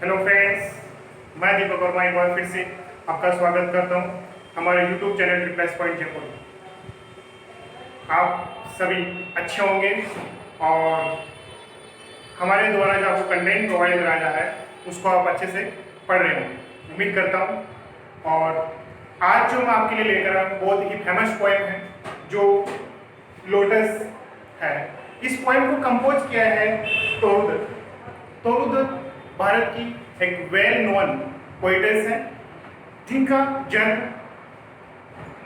Hello friends, मैं दीपक वर्मा एक बार फिर से आपका स्वागत करता हूं हमारे YouTube channel replace point Jaipur में। आप सभी अच्छे होंगे और हमारे द्वारा जो आपको कंटेंट प्रोवाइड कराया जा रहा है उसको आप अच्छे से पढ़ रहे होंगे, उम्मीद करता हूं। और आज जो मैं आपके लिए लेकर आया बहुत ही फेमस पोएम है जो लोटस है। इस पोएम को कंपोज किया है तोरुदत्त। तोरुदत्त भारत की एक वेल नोन पोइटेस है जिनका जन्म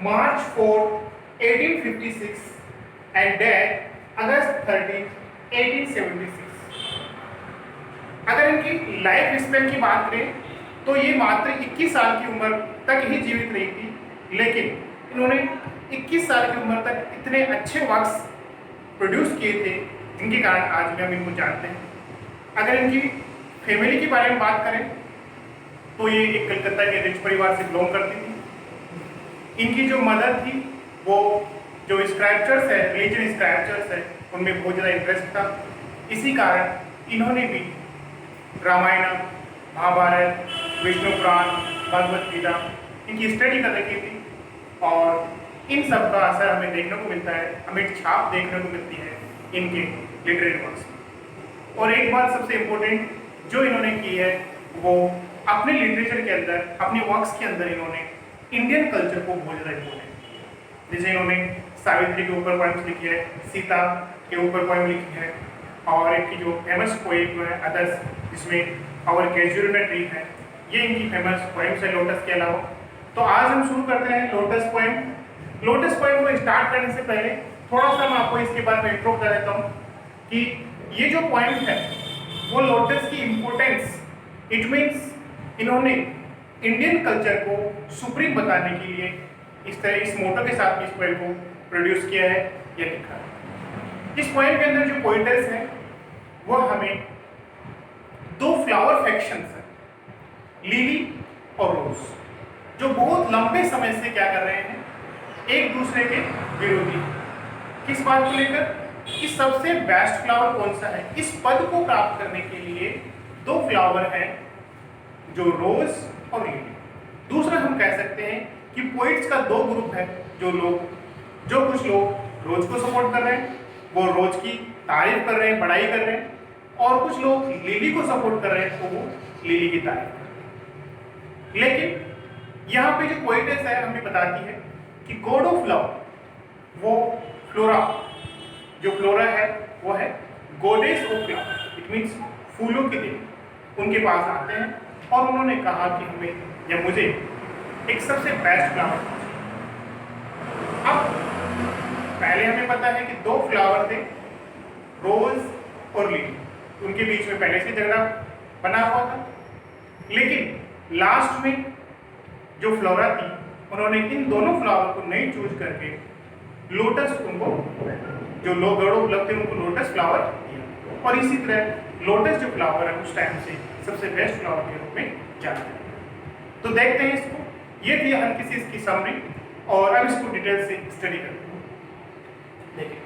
मार्च 4, 1856 एंड डेथ अगस्त 30, 1876। अगर इनकी लाइफ स्पेन की बात करें तो ये मात्र 21 साल की उम्र तक ही जीवित रही थी, लेकिन इन्होंने 21 साल की उम्र तक इतने अच्छे वर्क्स प्रोड्यूस किए थे जिनके कारण आज भी हम इनको जानते हैं। अगर इनकी फैमिली के बारे में बात करें तो ये एक कलकत्ता के रिच परिवार से बिलोंग करती थी। इनकी जो मदर थी वो जो स्क्रैप्चर्स है, रिलीजन स्क्रैप्चर्स है, उनमें बहुत ज़्यादा इंटरेस्ट था। इसी कारण इन्होंने भी रामायण, महाभारत, विष्णु पुराण, भगवत गीता इनकी स्टडी कर रखी थी और इन सब का असर हमें देखने को मिलता है, हमें छाप देखने को मिलती है इनके लिटरेरी वर्क्स में। और एक बात सबसे इम्पोर्टेंट जो इन्होंने की है वो अपने लिटरेचर के अंदर, अपने वर्क्स के अंदर इन्होंने इंडियन कल्चर को बहुत ज़्यादा इम्पोर्टेंट, जैसे इन्होंने सावित्री के ऊपर पोएम्स लिखी है, सीता के ऊपर पोएम लिखी है और इनकी जो फेमस पोएम है अदर्स जिसमें आवर कैजुअल ट्री है, ये इनकी फेमस पोएम्स है लोटस के अलावा। तो आज हम शुरू करते हैं लोटस पोएम। लोटस पोएम को स्टार्ट करने से पहले थोड़ा सा मैं आपको इसके बारे में इंट्रो कर देता हूँ कि ये जो पोएम है वो लोटस की इम्पोर्टेंस, इट मीन्स इन्होंने इंडियन कल्चर को सुप्रीम बताने के लिए इस तरह इस मोटो के साथ इस पोएम को प्रोड्यूस किया है या लिखा है। इस पोएम के अंदर जो पोइटर्स हैं वो हमें दो फ्लावर फैक्शंस हैं, लिली और रोज, जो बहुत लंबे समय से क्या कर रहे हैं, एक दूसरे के विरोधी। किस बात को लेकर कि सबसे बेस्ट फ्लावर कौन सा है, इस पद को प्राप्त करने के लिए दो फ्लावर हैं जो रोज और लिली। दूसरा हम कह सकते हैं कि पोइट्स का दो ग्रुप है, जो कुछ लोग रोज को सपोर्ट कर रहे हैं, वो रोज की तारीफ कर रहे हैं, बड़ाई कर रहे हैं, और कुछ लोग लिली को सपोर्ट कर रहे हैं तो वो लिली की तारीफ कर रहे हैं। लेकिन यहाँ पे जो पोइटेस है हमें बताती है कि गॉड ऑफ लव वो फ्लोरा, जो फ्लोरा है वो है goddess of flower, it means फूलों की देवी, उनके पास आते हैं और उन्होंने कहा कि हमें या मुझे एक सबसे बेस्ट फ्लावर। अब पहले हमें पता है कि दो फ्लावर थे, रोज और लिली, उनके बीच में पहले से झगड़ा बना हुआ था, लेकिन लास्ट में जो फ्लोरा थी उन्होंने इन दोनों फ्लावर को नहीं चूज करके लोटस, उनको जो लोग उपलब्ध थे उनको लोटस फ्लावर दिया। और इसी तरह लोटस जो फ्लावर है उस टाइम से सबसे बेस्ट फ्लावर के रूप में जाना जाता है। तो देखते हैं इसको, ये थी हल्की सी इसकी समरी और अब इसको डिटेल से स्टडी करते हैं। देखिए,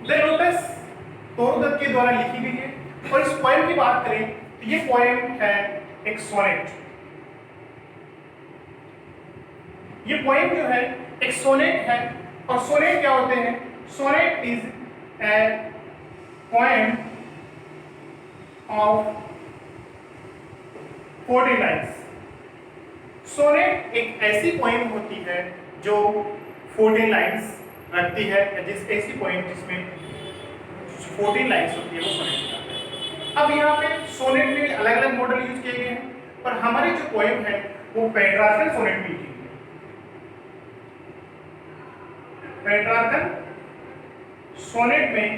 द लोटस तोरुदत्त के द्वारा लिखी गई है और इस पोएम की बात करें तो ये पोएम है एक सोनेट। ये पोएम जो है एक सोनेट है। और सोनेट क्या होते हैं? Sonnet is a poem of 40 lines. Sonnet एक ऐसी पोएम होती है जो 40 लाइन्स रखती है, ऐसी पोएम जिसमें 40 लाइन्स होती है वो सोनेट। अब यहाँ पे सोनेट में अलग अलग मॉडल यूज किए गए हैं, पर हमारी जो पोएम है वो पेट्रार्कल सोनेट में लिखी गई है। पेट्रार्कल सोनेट में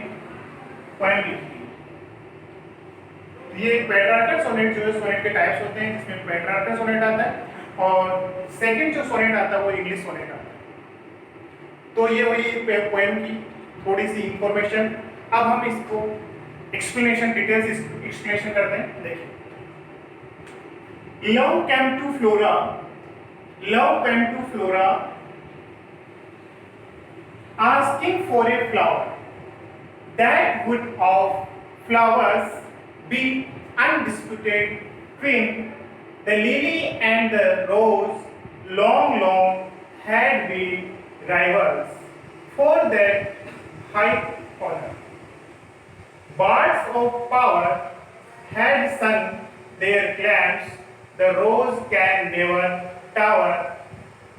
पोएम लिखी गई। ये पेट्रार्कल सोनेट जो है, सोनेट के टाइप्स होते हैं जिसमें पेट्रार्कल सोनेट आता है और सेकंड जो सोनेट आता है वो इंग्लिश सोनेट आता है। तो ये वही पोएम की थोड़ी सी इंफॉर्मेशन। अब हम इसको एक्सप्लेनेशन, डिटेल्स एक्सप्लेनेशन करते हैं। देखिए, love came to Flora, love came to Flora asking for a flower that would of flowers be undisputed twin, the lily and the rose long had been rivals for their high honor. Bards of power had sung their claims, the rose can never tower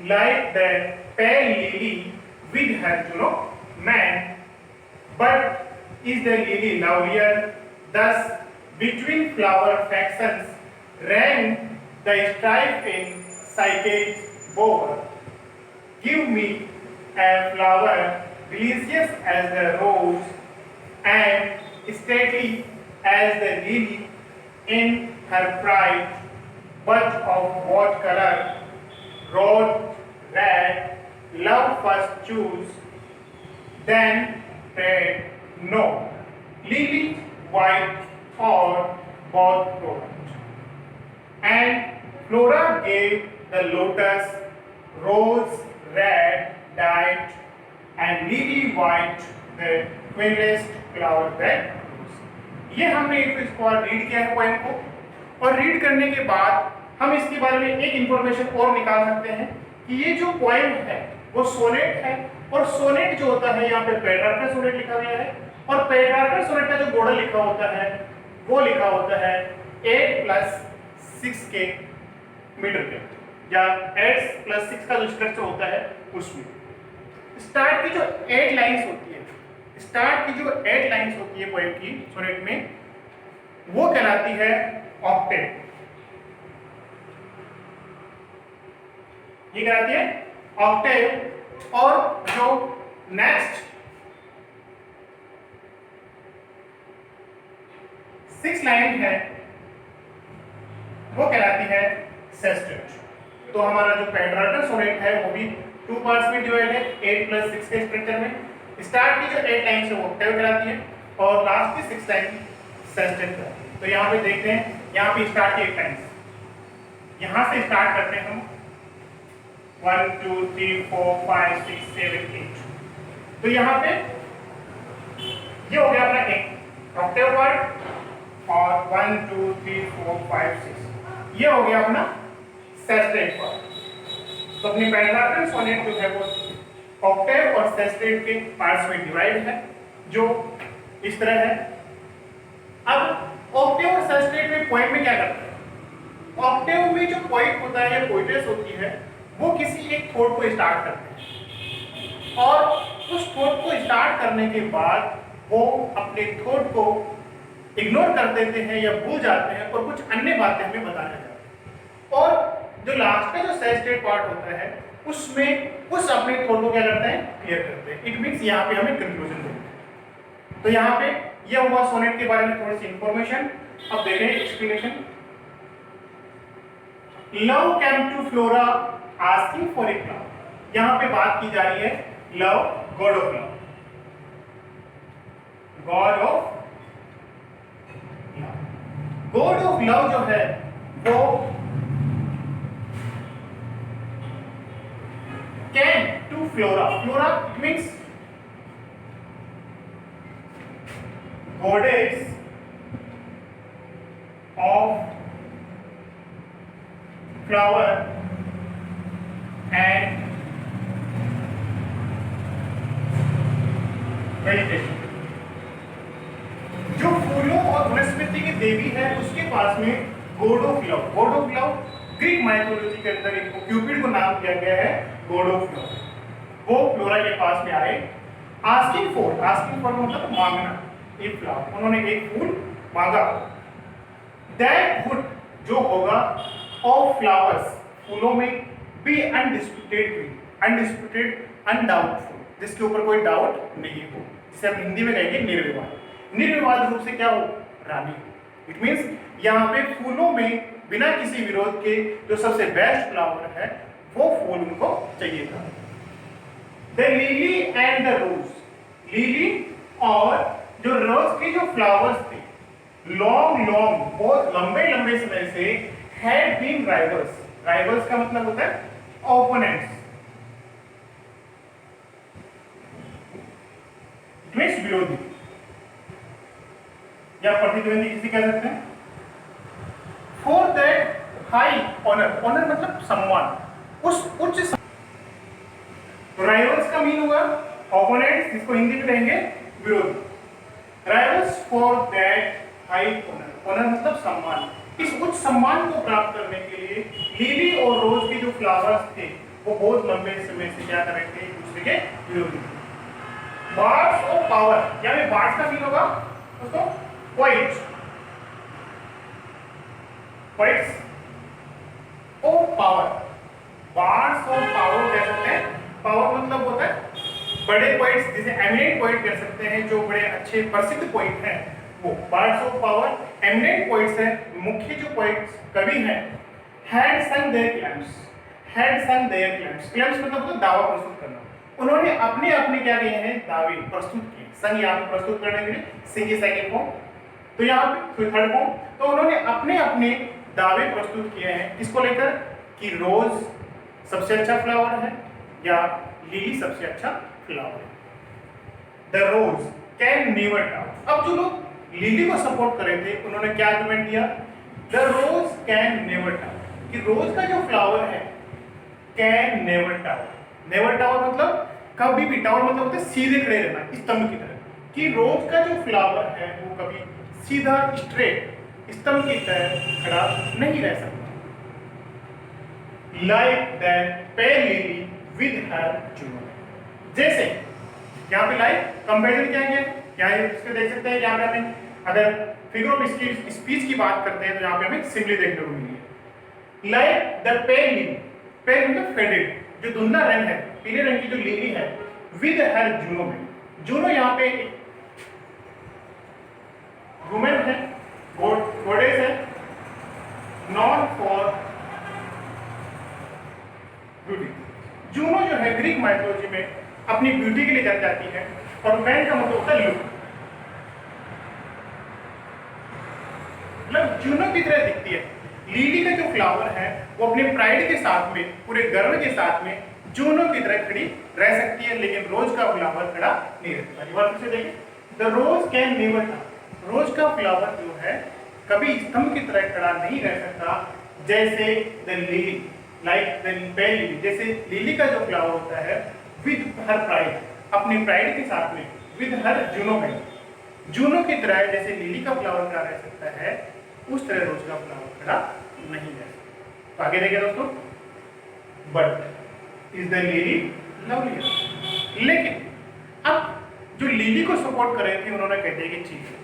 like the pale lily with her man. But is the lily lovelier? Thus, between flower factions ran the strife in Psyche's bower. Give me a flower delicious as the rose and stately as the lily in her pride, but of what color? Rose red, love first choose, then red, no. Lily white or both product. And Flora gave the lotus rose red dyed and lily white the twinless flower that rose. ये हमने एक इसको read किया है poem को, और read करने के बाद हम इसके बारे में एक इंफॉर्मेशन और निकाल सकते हैं कि ये जो पोएम है वो सोनेट है, और सोनेट जो होता है यहाँ पे पेट्रार्कल सोनेट लिखा गया है, और पेट्रार्कल सोनेट का जो मॉडल लिखा होता है वो लिखा होता है 8+6 के मीटर पे, या 8+6 का जो स्ट्रक्चर होता है उसमें स्टार्ट की जो 8 लाइंस होती है, स्टार्ट की जो 8 लाइंस होती है पोएम की सोनेट में, वो कहलाती है ऑक्टेव। ये कहलाती है ऑक्टेव। और जो नेक्स्ट 6 लाइन है वो कहलाती है सेस्टेट। तो हमारा जो पेट्रार्कल सोनेट है वो भी 2 पार्ट्स में डिवाइड है 8+6 के स्ट्रक्चर में। स्टार्ट की जो 8 लाइन है वो ऑक्टेव कहलाती है, और लास्ट की 6 लाइन सेस्टेट कहलाती है। तो यहाँ पे देखते हैं, यहाँ पे स्टार्ट की 8 लाइन, यहाँ से स्टार्ट करते हैं हम 1 2 3 4 5 6 7 8। तो यहाँ पे ये हो गया अपना एक ऑक्टेव पार्ट, और 1 2 3 4 5 6 ये हो गया अपना सेस्टेट पार्ट। तो अपनी पेट्रार्कल सोनेट जो है वो ऑक्टेव और सेस्टेट के पार्ट्स में डिवाइड है, जो इस तरह है। अब ऑक्टेव और सेस्टेट में पोएम में क्या करते हैं? ऑक्टेव में जो पोएट होता है या पोएट्रेस होती है वो किसी एक थॉट को स्टार्ट करते हैं, और उस थॉट को स्टार्ट करने के बाद वो अपने थॉट को इग्नोर कर देते हैं या भूल जाते हैं, और कुछ अन्य बातें हमें बताने जाते हैं। और जो लास्ट का जो सेस्टेट पार्ट होता है उसमें उस अपने थॉट को क्या करते हैं? क्लियर करते हैं। इट मींस यहाँ पे हमें कंक्लूजन देते हैं। तो यहाँ पे यह हुआ सोनेट के बारे में थोड़ी सी इंफॉर्मेशन। अब देखें explanation. Love came to Flora asking for a flower. यहाँ पे बात की जा रही है love, god of love, god of love. God of love जो है वो came to Flora. Flora it means goddess of flower and vegetation. जो फूलों और वनस्पति की देवी है उसके पास में God of love, god of love Greek mythology के अंदर इनको क्यूपिड को नाम दिया गया है गॉड ऑफ लव। वो फ्लोरा के पास में आए आस्किंग फॉर मतलब मांगना, एक फ्लावर, उन्होंने एक फूल मांगा। दैट वुड जो होगा ऑफ फ्लावर्स, फूलों में बी अनडिस्प्यूटेड, अनडिस्प्यूटेड अनडाउटफुल, जिसके ऊपर कोई डाउट नहीं हो, जिसे हम हिंदी में कहेंगे निर्विवाद। निर्विवाद रूप से क्या हो? रानी। इट मींस यहाँ पे फूलों में बिना किसी विरोध के जो सबसे बेस्ट फ्लावर है वो फूल उनको चाहिए था। The lily and the rose, lily और जो रोज के जो फ्लावर्स थे लॉन्ग बहुत लंबे लंबे समय से हैड बीन राइवल्स। राइवल्स का मतलब होता है ओपोनेंट्स, मींस विरोधी। या प्रतिद्वंदी किसी कह सकते हैं। For that high honour, honour मतलब सम्मान, उस उच्च। राइवल्स का मीन हुआ ओपोनेंट, जिसको हिंदी में कहेंगे विरोधी। Rivals for that high honour, honour मतलब सम्मान। इस उच्च सम्मान को प्राप्त करने के लिए लिली और रोज के जो फ्लावर्स थे वो बहुत लंबे समय से क्या कर रहे थे, एक दूसरे के विरोधी। बार्ड्स ऑफ पावर, यानी बार्ड्स का मीन होगा दोस्तों poets, poets of power. Birds of power कह सकते हैं, पावर मतलब होता है बड़े पोइट्स, जिसे एमिनेंट पोइट कह सकते हैं, जो बड़े अच्छे प्रसिद्ध पोइट हैं वो birds of power. Eminent poets हैं, मुख्य जो पोइट्स कवि हैं। हैड संग देयर क्लेम्स, हैड संग देयर क्लेम्स, क्लेम्स मतलब होता है दावा प्रस्तुत करना। उन्होंने अपने अपने क्या किए हैं, दावे प्रस्तुत किए। संग यहाँ पे प्रस्तुत करने के लिए सिंग की सेकंड फॉर्म, तो यहाँ पे थर्ड फॉर्म। तो उन्होंने अपने अपने दावे प्रस्तुत किए हैं किसको लेकर, कि रोज सबसे अच्छा फ्लावर है या लिली सबसे अच्छा फ्लावर है। The rose can never down. अब जो लोग लिली को सपोर्ट कर रहे थे उन्होंने क्या आर्गुमेंट दिया, the rose can never down, कि रोज का जो फ्लावर है can never down. Never down मतलब कभी भी, डाउन मतलब होता है सीधे खड़े रहना, स्तंभ की तरह, कि रोज का जो फ्लावर है वो कभी सीधा स्ट्रेट स्तंभ की तरह खड़ा नहीं रह सकता। Like that pale lily with her Juno, जैसे यहाँ पे लाइक कंपैरिजन क्या है, यहाँ इसको देख सकते हैं। यहाँ पे हमें अगर फिगर ऑफ स्पीच की बात करते हैं तो यहाँ पे हमें सिंपली देखने को मिली है लाइक द पेल लिली, पेल मतलब फेडेड, जो धुंधला रंग है, पीले रंग की जो लिली है, विद हर जूनो में, जूनो यहाँ पे वुमेन है, गॉडेस है, नॉन फॉर ब्यूटी। जूनो जो है ग्रीक माइथोलॉजी में अपनी ब्यूटी के लिए जानी जाती है, और मैन का मतलब होता है लुक, मतलब जूनो की तरह दिखती है। लिली का जो फ्लावर है वो अपने प्राइड के साथ में, पूरे गर्व के साथ में जूनो की तरह खड़ी रह सकती है, लेकिन रोज का फ्लावर खड़ा नहीं रहता। एक बार फिर से देखिए, the rose can never down, rose का फ्लावर जो है कभी स्तंभ की तरह खड़ा नहीं रह सकता, जैसे the lily, like the pale lily, जैसे लिली का जो फ्लावर होता है विद हर प्राइड, अपने प्राइड के साथ में, विद हर जूनो में, जूनो की तरह जैसे लिली का फ्लावर खड़ा रह सकता है, उस तरह रोज का फ्लावर खड़ा नहीं रह सकता। तो आगे देखिए दोस्तों, but is the lily lovely, लेकिन अब जो लिली को सपोर्ट कर रहे थे उन्होंने कहते हैं कि ठीक है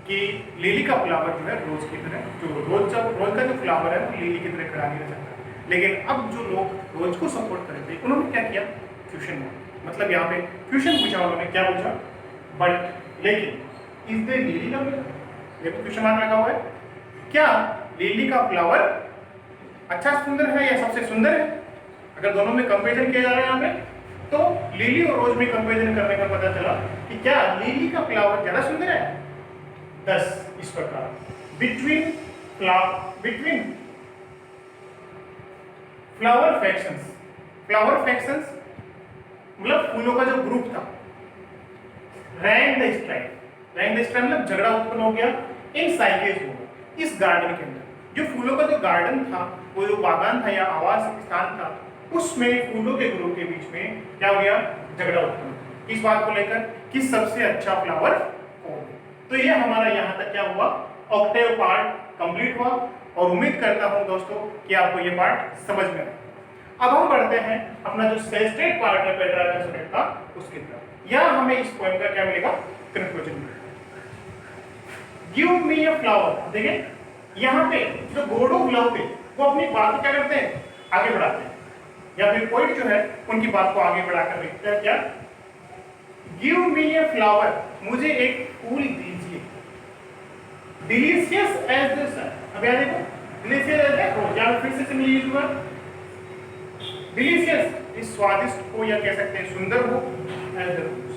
कि लिली का फ्लावर जो है रोज की तरह, जो रोज का जो फ्लावर है वो लिली की तरह खड़ा नहीं रह सकता। लेकिन अब जो लोग रोज को सपोर्ट कर रहे थे उन्होंने क्या किया, फ्यूशन में, मतलब यहाँ पे फ्यूशन पूछा उन्होंने, क्या पूछा, बट लेकिन इज द लिली लवली, देखो फ्यूशन मार्क लगा हुआ है, क्या लिली का फ्लावर अच्छा सुंदर है या सबसे सुंदर है। अगर दोनों में कंपैरिजन किया जा रहा है यहाँ पे, तो लिली और रोज में कंपैरिजन करने का पता चला कि क्या लिली का फ्लावर ज्यादा सुंदर है। 10 इस प्रकार between flower factions, flower factions मतलब फूलों का जो ग्रुप था, rank the strike, rank the strike मतलब झगड़ा उत्पन्न हो गया इन साइकेज में, इस गार्डन के अंदर। जो फूलों का जो गार्डन था, वो जो बागान था या आवास स्थान था, उसमें फूलों के ग्रुप के बीच में क्या हो गया, झगड़ा उत्पन्न, किस बात को लेकर कि सबसे अच्छा फ्लावर कौन है। तो ये हमारा यहाँ तक क्या हुआ, ऑक्टेव पार्ट कंप्लीट हुआ, और उम्मीद करता हूँ दोस्तों कि आपको ये पार्ट समझ में आया। अब हम बढ़ते हैं अपना जो सेस्टेड पार्ट है पेट्रार्कल सोनेट का, उसकी तरफ। यहाँ हमें इस पोएम का क्या मिलेगा, कंक्लूजन मिलेगा। गिव मी अ फ्लावर, देखिए यहाँ पे जो गॉड ऑफ लव थे वो अपनी बात को क्या करते हैं, आगे बढ़ाते हैं, या फिर पोइट जो है उनकी बात को आगे बढ़ाकर लिखते हैं क्या, गिव मी अ फ्लावर, मुझे एक फूल दीजिए, डिलीशियस एज द सन। अब यहाँ देखो, डिलीशियस एज द रोज, या फिर से सिमिलर यूज हुआ, डिलीशियस इस स्वादिष्ट हो या कह सकते हैं सुंदर हो, as the rose.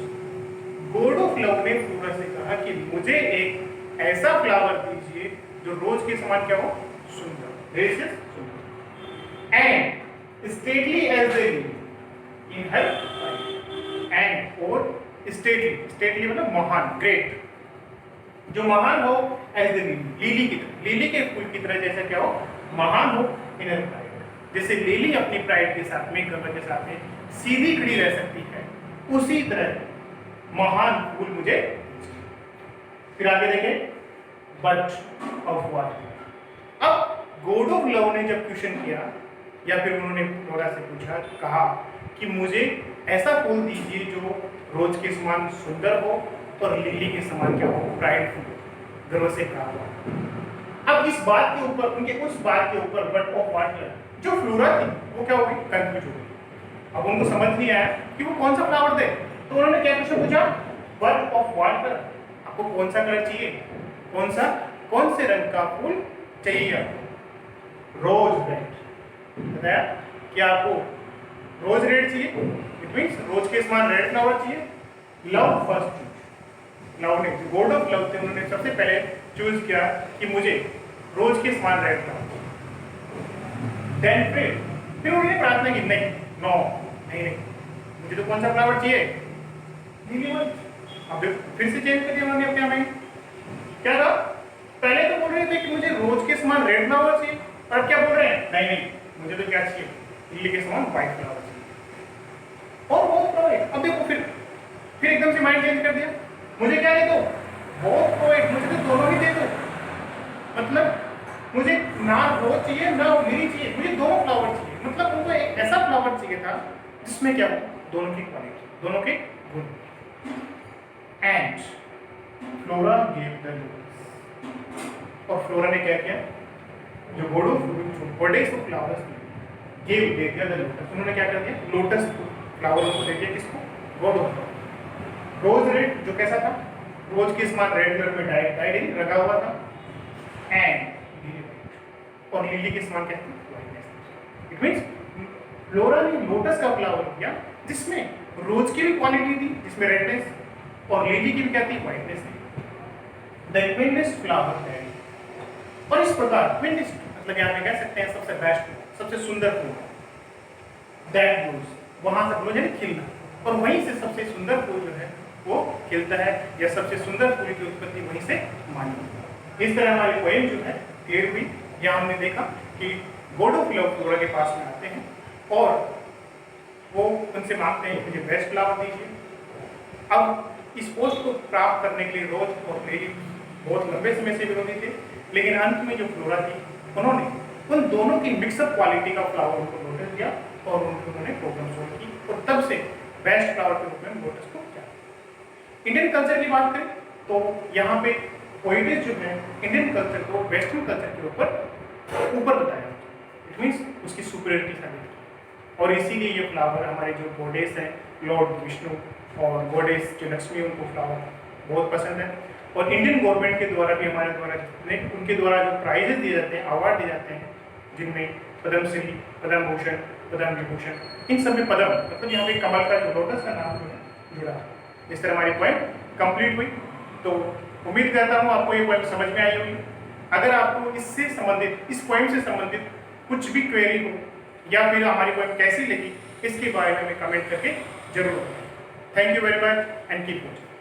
God of love ने फ्लोरा से कहा कि मुझे एक ऐसा फ्लावर दीजिए जो रोज के समान क्या हो, सुंदर, डिलीशियस, सुंदर, and stately as the lily in her pride, and और स्टेटली, स्टेटली मतलब महान, ग्रेट, जो महान हो एज द लिली की तरह, लिली के फूल की तरह जैसे क्या हो, महान हो इनर प्राइड। जैसे लिली अपनी प्राइड के साथ में, गर्व के साथ में सीधी खड़ी रह सकती है, उसी तरह महान फूल मुझे। फिर आगे देखें, बट ऑफ व्हाट। अब गॉड ऑफ लव ने जब क्वेश्चन किया या फिर उन्होंने फ्लोरा से पूछा, कहा कि मुझे ऐसा फूल दीजिए जो रोज के समान सुंदर हो और लिली के समान क्या हो, प्राइडफुल, गर्व से भरा हुआ। अब इस बात के ऊपर, उनके उस बात के ऊपर बट ऑफ व्हाट जो फ्लोरा थी वो क्या हो गई, कंफ्यूज हो गई। अब उनको समझ नहीं आया कि वो कौन सा फ्लावर दे, तो उन्होंने क्या क्वेश्चन पूछा, बट ऑफ व्हाट कलर, आपको कौन सा कलर चाहिए, कौन से रंग का फूल चाहिए आपको, रोज रेड। बताया कि आपको रोज रेड चाहिए, इट मींस रोज के समान रेड फ्लावर चाहिए। लव फर्स्ट चूज, लव ने, जो गॉड ऑफ लव थे, उन्होंने सबसे पहले चूज किया कि मुझे रोज के समान रेड फ्लावर। देन फिर उन्होंने प्रार्थना की, नहीं नो नहीं, मुझे तो कौन सा फ्लावर चाहिए, नीली वन। अब फिर से चेंज कर दिया उन्होंने अपने माइंड। क्या था, पहले तो बोल रहे थे कि मुझे रोज के समान रेड फ्लावर चाहिए, और क्या बोल रहे हैं, नहीं नहीं मुझे तो क्या चाहिए, लिली के समान व्हाइट फ्लावर चाहिए। और बहुत फ्लावर, अब देखो फिर एकदम से माइंड चेंज कर दिया, मुझे क्या दे दो, बहुत पोएट, मुझे तो दोनों ही दे दो। मतलब मुझे ना रोज चाहिए ना लिली चाहिए, मुझे दोनों फ्लावर चाहिए। मतलब उनको एक ऐसा फ्लावर चाहिए था जिसमें क्या हो, दोनों की क्वालिटी, दोनों के गुण। And flora gave the lotus, और फ्लोरा ने क्या किया, जो गॉडेस ऑफ फ्लावर्स गेव दे दिया द लोटस, उन्होंने क्या कर दिया, लोटस फ्लावर को दे दिया, किसको, god of flower. Rose red, जो कैसा था, रोज के समान रेड कलर में डाइड रखा हुआ था, एंड और लिली के समान क्या था, इट मींस फ्लोरा ने लोटस का फ्लावर किया जिसमें रोज की भी क्वालिटी थी, जिसमें रेडनेस, और लिली की भी क्या थी, व्हाइटनेस थी। द क्विनेस्ट फ्लावर है, और इस प्रकार क्विनेस्ट मतलब यहाँ पे कह सकते हैं सबसे बेस्ट, सबसे सुंदर फूल, दैट ब्लूज, वहां से ब्लूज यानी खिलना, और वहीं से सबसे सुंदर फूल जो है वो खिलता है, या सबसे सुंदर फूल की उत्पत्ति वहीं से मानी। इस तरह हमारी पोएम जो है क्लियर हुई। यहाँ हमने देखा कि गॉड ऑफ लव फ्लोरा के पास में आते हैं और वो उनसे मांगते हैं कि मुझे बेस्ट फ्लावर दीजिए। अब इस पोस्ट को प्राप्त करने के लिए रोज और लिली बहुत लंबे समय से विरोधी थे, लेकिन अंत में जो फ्लोरा थी उन्होंने उन दोनों की मिक्सअप क्वालिटी का फ्लावर उनको नोटिस दिया और उन्होंने प्रॉब्लम सोल्व की, और तब से बेस्ट फ्लावर के रूप में लोटस को किया। इंडियन कल्चर की बात करें तो यहाँ पे पोइट्स जो है इंडियन कल्चर को वेस्टर्न कल्चर के ऊपर बताया, इट मीन्स उसकी सुपीरियरिटी साबित की। और इसीलिए ये फ्लावर हमारे जो गॉडेस हैं, लॉर्ड विष्णु और गॉडेस जो लक्ष्मी, उनको फ्लावर बहुत पसंद है। और इंडियन गवर्नमेंट के द्वारा भी हमारे द्वारा उनके द्वारा जो प्राइजेस दिए जाते हैं, अवार्ड दिए जाते हैं, जिनमें पद्मश्री, पद्म भूषण, पद्म विभूषण, इन सब में पद्म मतलब यहाँ पे कमल का जो लोटस का नाम जो है जुड़ा। इस तरह हमारी पोएम कंप्लीट हुई। तो उम्मीद करता हूँ आपको ये पोएम समझ में आई होगी। अगर आपको इससे संबंधित, इस पोएम से संबंधित कुछ भी क्वेरी हो या फिर हमारी पोएम कैसी लगी, इसके बारे में हमें कमेंट करके जरूर बताएं। Thank you very much and keep watching.